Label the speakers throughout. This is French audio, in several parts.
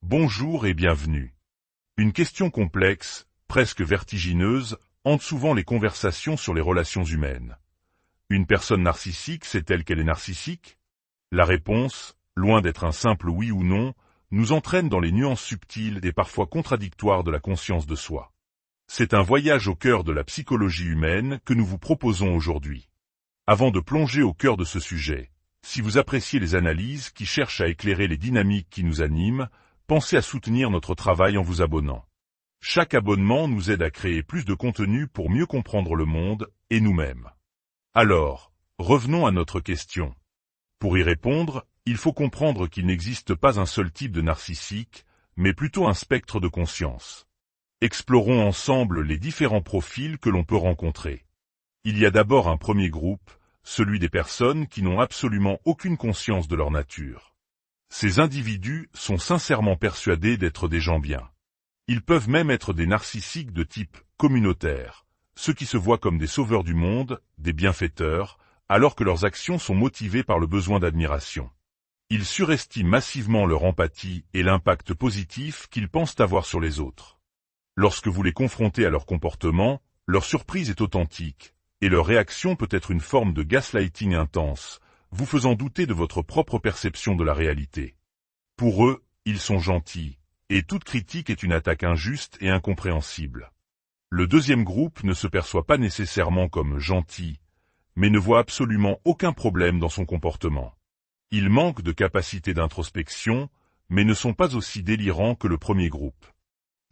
Speaker 1: Bonjour et bienvenue. Une question complexe, presque vertigineuse, hante souvent les conversations sur les relations humaines. Une personne narcissique sait-elle qu'elle est narcissique? La réponse, loin d'être un simple oui ou non, nous entraîne dans les nuances subtiles et parfois contradictoires de la conscience de soi. C'est un voyage au cœur de la psychologie humaine que nous vous proposons aujourd'hui. Avant de plonger au cœur de ce sujet, si vous appréciez les analyses qui cherchent à éclairer les dynamiques qui nous animent, pensez à soutenir notre travail en vous abonnant. Chaque abonnement nous aide à créer plus de contenu pour mieux comprendre le monde et nous-mêmes. Alors, revenons à notre question. Pour y répondre, il faut comprendre qu'il n'existe pas un seul type de narcissique, mais plutôt un spectre de conscience. Explorons ensemble les différents profils que l'on peut rencontrer. Il y a d'abord un premier groupe, celui des personnes qui n'ont absolument aucune conscience de leur nature. Ces individus sont sincèrement persuadés d'être des gens bien. Ils peuvent même être des narcissiques de type communautaire, ceux qui se voient comme des sauveurs du monde, des bienfaiteurs, alors que leurs actions sont motivées par le besoin d'admiration. Ils surestiment massivement leur empathie et l'impact positif qu'ils pensent avoir sur les autres. Lorsque vous les confrontez à leur comportement, leur surprise est authentique, et leur réaction peut être une forme de gaslighting intense, vous faisant douter de votre propre perception de la réalité. Pour eux, ils sont gentils, et toute critique est une attaque injuste et incompréhensible. Le deuxième groupe ne se perçoit pas nécessairement comme gentil, mais ne voit absolument aucun problème dans son comportement. Ils manquent de capacité d'introspection, mais ne sont pas aussi délirants que le premier groupe.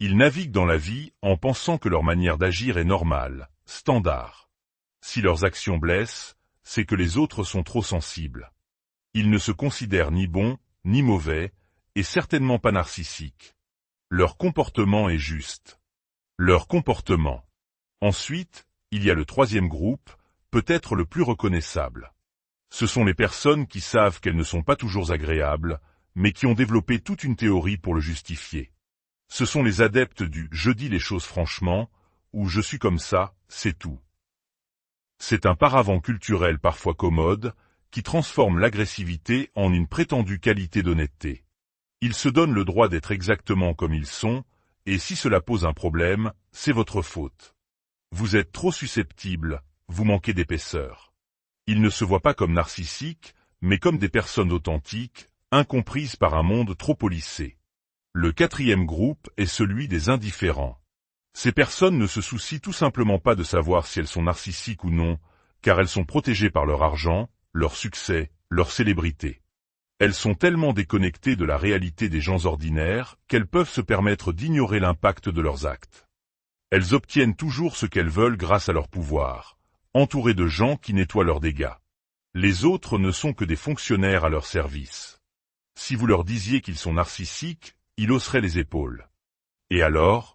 Speaker 1: Ils naviguent dans la vie en pensant que leur manière d'agir est normale, standard. Si leurs actions blessent, c'est que les autres sont trop sensibles. Ils ne se considèrent ni bons, ni mauvais, et certainement pas narcissiques. Leur comportement est juste. Leur comportement. Ensuite, il y a le troisième groupe, peut-être le plus reconnaissable. Ce sont les personnes qui savent qu'elles ne sont pas toujours agréables, mais qui ont développé toute une théorie pour le justifier. Ce sont les adeptes du « je dis les choses franchement » ou « je suis comme ça, c'est tout ». C'est un paravent culturel parfois commode, qui transforme l'agressivité en une prétendue qualité d'honnêteté. Ils se donnent le droit d'être exactement comme ils sont, et si cela pose un problème, c'est votre faute. Vous êtes trop susceptible, vous manquez d'épaisseur. Ils ne se voient pas comme narcissiques, mais comme des personnes authentiques, incomprises par un monde trop policé. Le quatrième groupe est celui des indifférents. Ces personnes ne se soucient tout simplement pas de savoir si elles sont narcissiques ou non, car elles sont protégées par leur argent, leur succès, leur célébrité. Elles sont tellement déconnectées de la réalité des gens ordinaires qu'elles peuvent se permettre d'ignorer l'impact de leurs actes. Elles obtiennent toujours ce qu'elles veulent grâce à leur pouvoir, entourées de gens qui nettoient leurs dégâts. Les autres ne sont que des fonctionnaires à leur service. Si vous leur disiez qu'ils sont narcissiques, ils hausseraient les épaules. Et alors?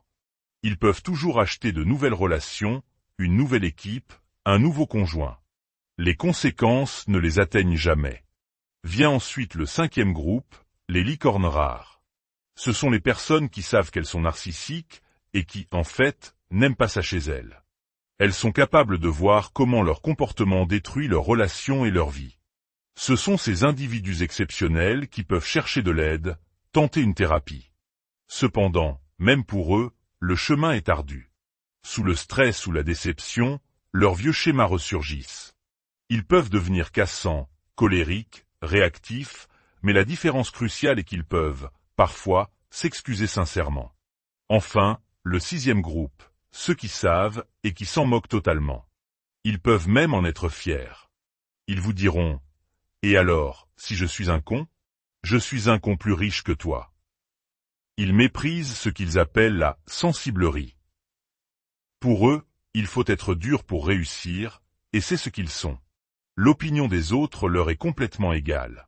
Speaker 1: Ils peuvent toujours acheter de nouvelles relations, une nouvelle équipe, un nouveau conjoint. Les conséquences ne les atteignent jamais. Vient ensuite le cinquième groupe, les licornes rares. Ce sont les personnes qui savent qu'elles sont narcissiques et qui, en fait, n'aiment pas ça chez elles. Elles sont capables de voir comment leur comportement détruit leurs relations et leur vie. Ce sont ces individus exceptionnels qui peuvent chercher de l'aide, tenter une thérapie. Cependant, même pour eux, le chemin est ardu. Sous le stress ou la déception, leurs vieux schémas ressurgissent. Ils peuvent devenir cassants, colériques, réactifs, mais la différence cruciale est qu'ils peuvent, parfois, s'excuser sincèrement. Enfin, le sixième groupe, ceux qui savent et qui s'en moquent totalement. Ils peuvent même en être fiers. Ils vous diront « Et alors, si je suis un con? Je suis un con plus riche que toi. » Ils méprisent ce qu'ils appellent la sensiblerie. Pour eux, il faut être dur pour réussir, et c'est ce qu'ils sont. L'opinion des autres leur est complètement égale.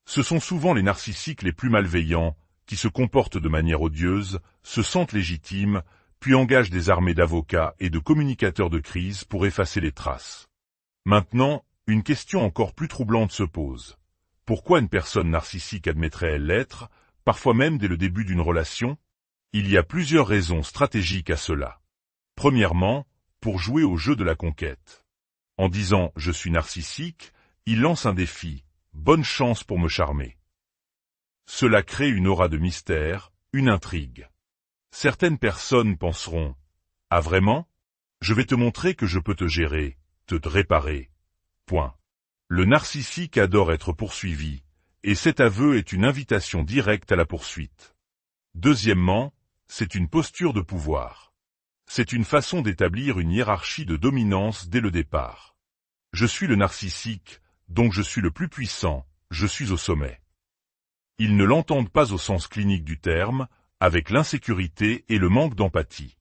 Speaker 1: Ce sont souvent les narcissiques les plus malveillants, qui se comportent de manière odieuse, se sentent légitimes, puis engagent des armées d'avocats et de communicateurs de crise pour effacer les traces. Maintenant, une question encore plus troublante se pose. Pourquoi une personne narcissique admettrait-elle l'être, parfois même dès le début d'une relation? Il y a plusieurs raisons stratégiques à cela. Premièrement, pour jouer au jeu de la conquête. En disant « je suis narcissique », il lance un défi, bonne chance pour me charmer. Cela crée une aura de mystère, une intrigue. Certaines personnes penseront « Ah vraiment ? Je vais te montrer que je peux te gérer, te réparer. » Point. Le narcissique adore être poursuivi, et cet aveu est une invitation directe à la poursuite. Deuxièmement, c'est une posture de pouvoir. C'est une façon d'établir une hiérarchie de dominance dès le départ. Je suis le narcissique, donc je suis le plus puissant, je suis au sommet. Ils ne l'entendent pas au sens clinique du terme, avec l'insécurité et le manque d'empathie.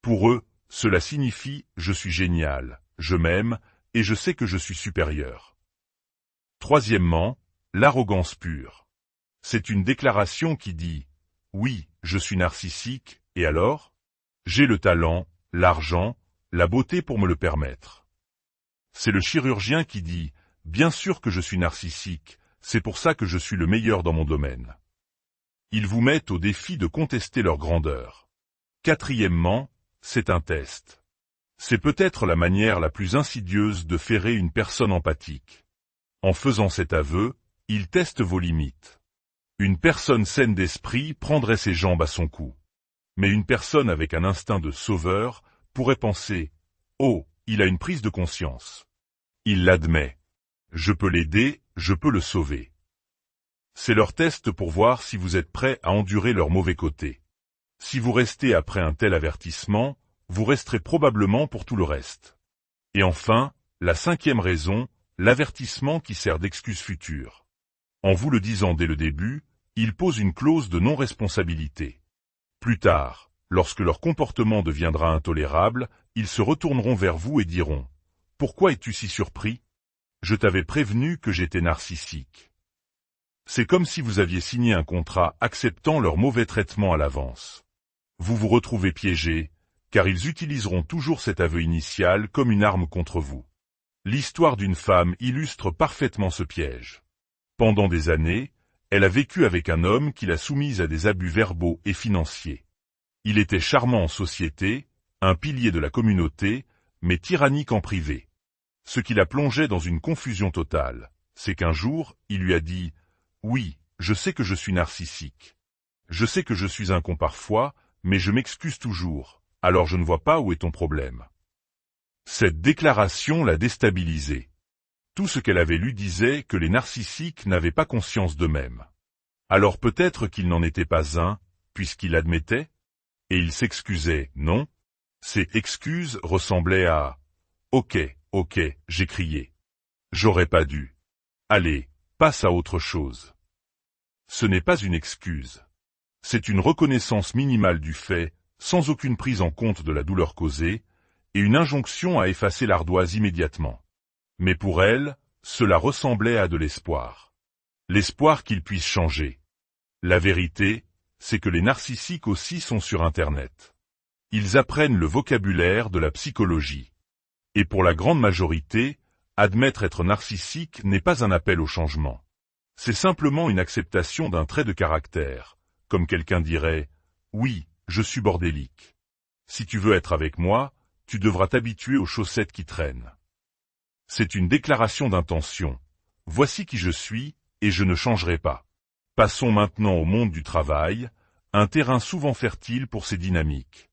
Speaker 1: Pour eux, cela signifie « je suis génial, je m'aime, et je sais que je suis supérieur ». Troisièmement, l'arrogance pure. C'est une déclaration qui dit « Oui, je suis narcissique, et alors ? J'ai le talent, l'argent, la beauté pour me le permettre. » C'est le chirurgien qui dit « Bien sûr que je suis narcissique, c'est pour ça que je suis le meilleur dans mon domaine. » Ils vous mettent au défi de contester leur grandeur. Quatrièmement, c'est un test. C'est peut-être la manière la plus insidieuse de ferrer une personne empathique. En faisant cet aveu, il teste vos limites. Une personne saine d'esprit prendrait ses jambes à son cou. Mais une personne avec un instinct de sauveur pourrait penser « Oh, il a une prise de conscience. Il l'admet. Je peux l'aider, je peux le sauver. » C'est leur test pour voir si vous êtes prêt à endurer leur mauvais côté. Si vous restez après un tel avertissement, vous resterez probablement pour tout le reste. Et enfin, la cinquième raison, l'avertissement qui sert d'excuse future. En vous le disant dès le début, ils posent une clause de non-responsabilité. Plus tard, lorsque leur comportement deviendra intolérable, ils se retourneront vers vous et diront « Pourquoi es-tu si surpris ? Je t'avais prévenu que j'étais narcissique. » C'est comme si vous aviez signé un contrat acceptant leur mauvais traitement à l'avance. Vous vous retrouvez piégé, car ils utiliseront toujours cet aveu initial comme une arme contre vous. L'histoire d'une femme illustre parfaitement ce piège. Pendant des années, elle a vécu avec un homme qui l'a soumise à des abus verbaux et financiers. Il était charmant en société, un pilier de la communauté, mais tyrannique en privé. Ce qui la plongeait dans une confusion totale, c'est qu'un jour, il lui a dit « Oui, je sais que je suis narcissique. Je sais que je suis un con parfois, mais je m'excuse toujours, alors je ne vois pas où est ton problème. » Cette déclaration l'a déstabilisée. Tout ce qu'elle avait lu disait que les narcissiques n'avaient pas conscience d'eux-mêmes. Alors peut-être qu'il n'en était pas un, puisqu'il admettait, et il s'excusait, non? Ces excuses ressemblaient à « Ok, j'ai crié. J'aurais pas dû. Allez, passe à autre chose. » Ce n'est pas une excuse. C'est une reconnaissance minimale du fait, sans aucune prise en compte de la douleur causée, et une injonction à effacer l'ardoise immédiatement. Mais pour elle, cela ressemblait à de l'espoir. L'espoir qu'ils puissent changer. La vérité, c'est que les narcissiques aussi sont sur Internet. Ils apprennent le vocabulaire de la psychologie. Et pour la grande majorité, admettre être narcissique n'est pas un appel au changement. C'est simplement une acceptation d'un trait de caractère, comme quelqu'un dirait « Oui, je suis bordélique. Si tu veux être avec moi, tu devras t'habituer aux chaussettes qui traînent. » C'est une déclaration d'intention. Voici qui je suis, et je ne changerai pas. Passons maintenant au monde du travail, un terrain souvent fertile pour ces dynamiques.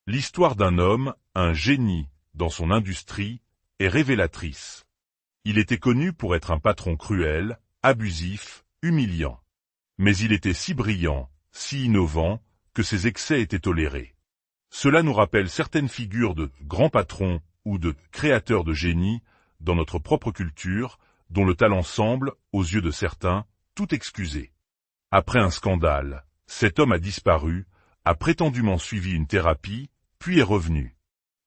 Speaker 1: L'histoire d'un homme, un génie, dans son industrie, est révélatrice. Il était connu pour être un patron cruel, abusif, humiliant. Mais il était si brillant, si innovant, que ses excès étaient tolérés. Cela nous rappelle certaines figures de grands patrons ou de créateurs de génie dans notre propre culture, dont le talent semble, aux yeux de certains, tout excusé. Après un scandale, cet homme a disparu, a prétendument suivi une thérapie, puis est revenu.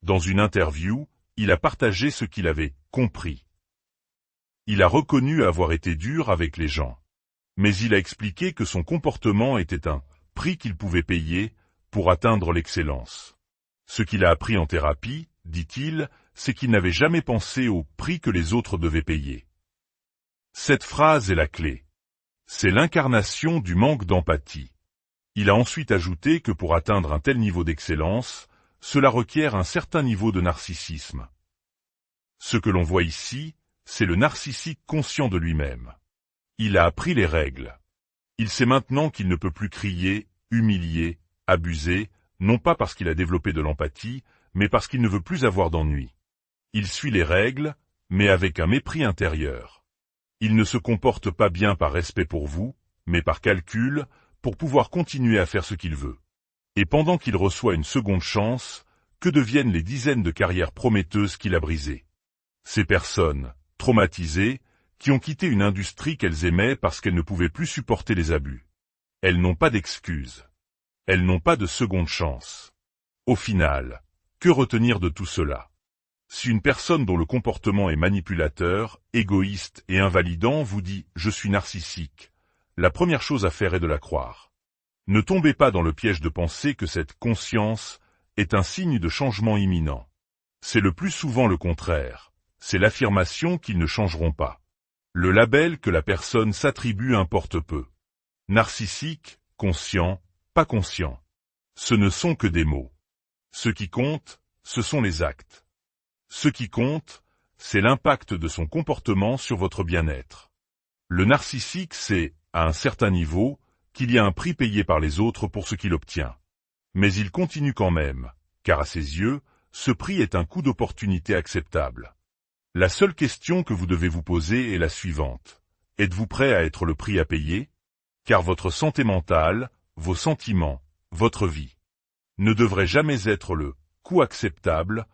Speaker 1: Dans une interview, il a partagé ce qu'il avait compris. Il a reconnu avoir été dur avec les gens. Mais il a expliqué que son comportement était un prix qu'il pouvait payer pour atteindre l'excellence. Ce qu'il a appris en thérapie, dit-il, c'est qu'il n'avait jamais pensé au prix que les autres devaient payer. Cette phrase est la clé. C'est l'incarnation du manque d'empathie. Il a ensuite ajouté que pour atteindre un tel niveau d'excellence, cela requiert un certain niveau de narcissisme. Ce que l'on voit ici, c'est le narcissique conscient de lui-même. Il a appris les règles. Il sait maintenant qu'il ne peut plus crier, humilier, abuser, non pas parce qu'il a développé de l'empathie, mais parce qu'il ne veut plus avoir d'ennui. Il suit les règles, mais avec un mépris intérieur. Il ne se comporte pas bien par respect pour vous, mais par calcul, pour pouvoir continuer à faire ce qu'il veut. Et pendant qu'il reçoit une seconde chance, que deviennent les dizaines de carrières prometteuses qu'il a brisées? Ces personnes, traumatisées, qui ont quitté une industrie qu'elles aimaient parce qu'elles ne pouvaient plus supporter les abus. Elles n'ont pas d'excuses. Elles n'ont pas de seconde chance. Au final, que retenir de tout cela? Si une personne dont le comportement est manipulateur, égoïste et invalidant vous dit « je suis narcissique », la première chose à faire est de la croire. Ne tombez pas dans le piège de penser que cette conscience est un signe de changement imminent. C'est le plus souvent le contraire. C'est l'affirmation qu'ils ne changeront pas. Le label que la personne s'attribue importe peu. Narcissique, conscient, pas conscient. Ce ne sont que des mots. Ce qui compte, ce sont les actes. Ce qui compte, c'est l'impact de son comportement sur votre bien-être. Le narcissique sait, à un certain niveau, qu'il y a un prix payé par les autres pour ce qu'il obtient. Mais il continue quand même, car à ses yeux, ce prix est un coût d'opportunité acceptable. La seule question que vous devez vous poser est la suivante. Êtes-vous prêt à être le prix à payer? Car votre santé mentale, vos sentiments, votre vie, ne devrait jamais être le coût acceptable